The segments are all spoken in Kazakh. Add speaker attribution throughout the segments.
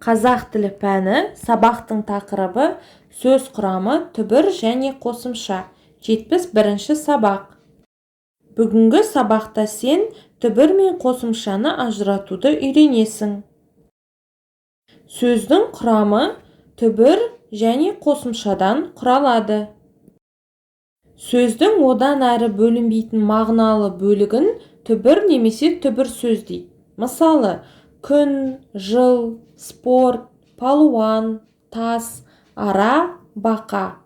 Speaker 1: Қазақ тілі пәні сабақтың тақырыбы сөз құрамы түбір және қосымша. 71-ші сабақ. Бүгінгі сабақта сен түбір мен қосымшаны ажыратуды үйренесің. Сөздің құрамы түбір және қосымшадан құралады. Сөздің одан әрі бөлінбейтін мағыналы бөлігін түбір немесе түбір сөз дейді. Мысалы, күн, жыл, спорт, палуан, тас, ара, бақа.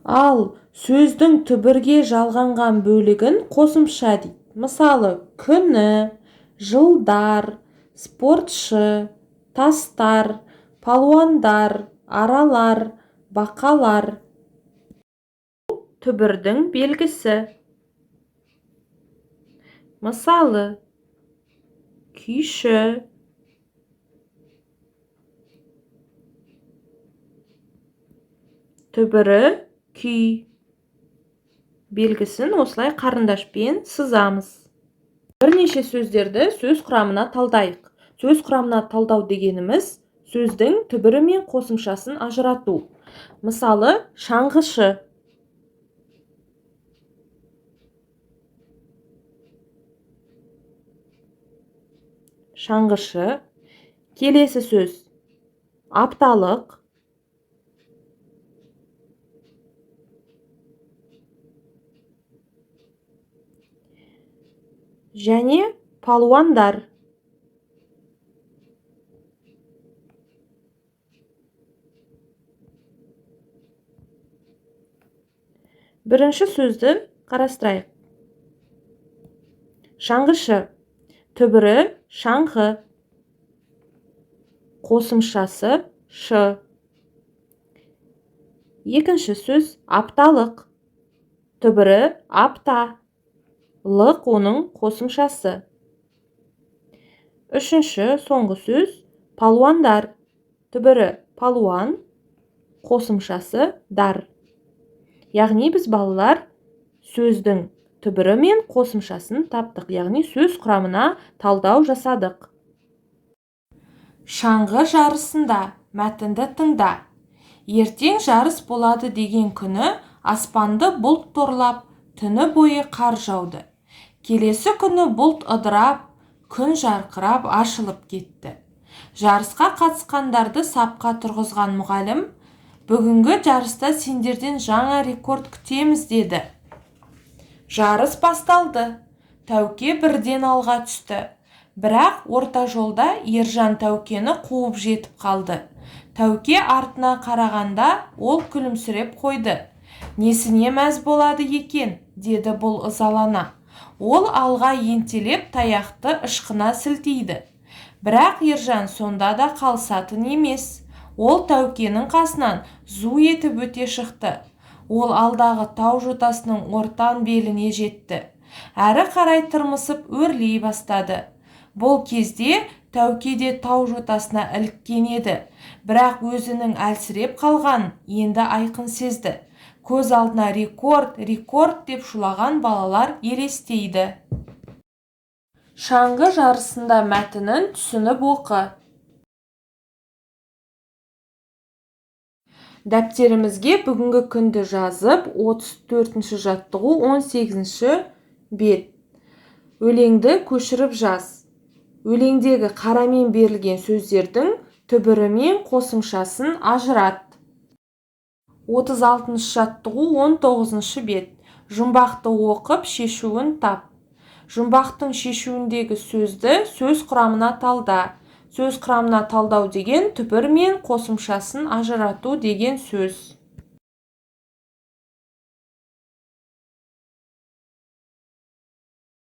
Speaker 1: Ал сөздің түбірге жалғанған бөлігін қосымша дейді. Мысалы, күні, жылдар, спортшы, тастар, палуандар, аралар, бақалар. Түбірдің белгісі. Мысалы, күйші, түбірі күй. Белгісін осылай қарындашпен сызамыз. Бірнеше сөздерді сөз құрамына талдайық. Сөз құрамына талдау дегеніміз сөздің түбірі мен қосымшасын ажырату. Мысалы, шаңғышы. Шаңғышы. Келесі сөз. Апталық. Және палуандар. Бірінші сөзді қарастырайық. Шаңғышы. Түбірі шаңғы. Қосымшасы шы. Екінші сөз апталық. Түбірі апта. Лық оның қосымшасы. Үшінші соңғы сөз палуандар. Түбірі палуан. Қосымшасы дар. Яғни біз балалар сөздің түбірі мен қосымшасын таптық. Яғни сөз құрамына талдау жасадық. Шаңғы жарысында мәтінді тыңда. Ертең жарыс болады деген күні аспанды бұлт торлап, түні бойы қар жауды. Келесі күні бұлт ыдырап, күн жарқырап ашылып кетті. Жарысқа қатысқандарды сапқа тұрғызған мұғалім, бүгінгі жарыста сендерден жаңа рекорд күтеміз деді. Жарыс басталды. Тәуке бірден алға түсті. Бірақ орта жолда Ержан Тәукені қуып жетіп қалды. Тәуке артына қарағанда ол күлімсіреп қойды. Несіне мәз болады екен, деді бұл ызалана. Ол алға ентелеп таяқты ышқына сілтейді. Бірақ Ержан сонда да қалсатын емес. Ол Тәукенің қасынан зу етіп өте шықты. Ол алдағы тау жотасының ортан беліне жетті. Әрі қарай тырмысып өрлей бастады. Бұл кезде Тәуке де тау жотасына іліккен еді. Бірақ өзінің әлсіреп қалған енді айқын сезді. Көз алдына рекорд, рекорд деп шулаған балалар елестейді. Шаңғы жарысында мәтінін түсініп оқы. Дәптерімізге бүгінгі күнді жазып, 34-ші жаттығу 18-ші бет. Өлеңді көшіріп жаз. Өлеңдегі қарамен берілген сөздердің түбірі мен қосымшасын ажырат. 36-ші жаттығу 19-ші бет. Жұмбақты оқып, шешуін тап. Жұмбақтың шешуіндегі сөзді сөз құрамына талда. Сөз құрамына талдау деген түбір мен қосымшасын ажырату деген сөз.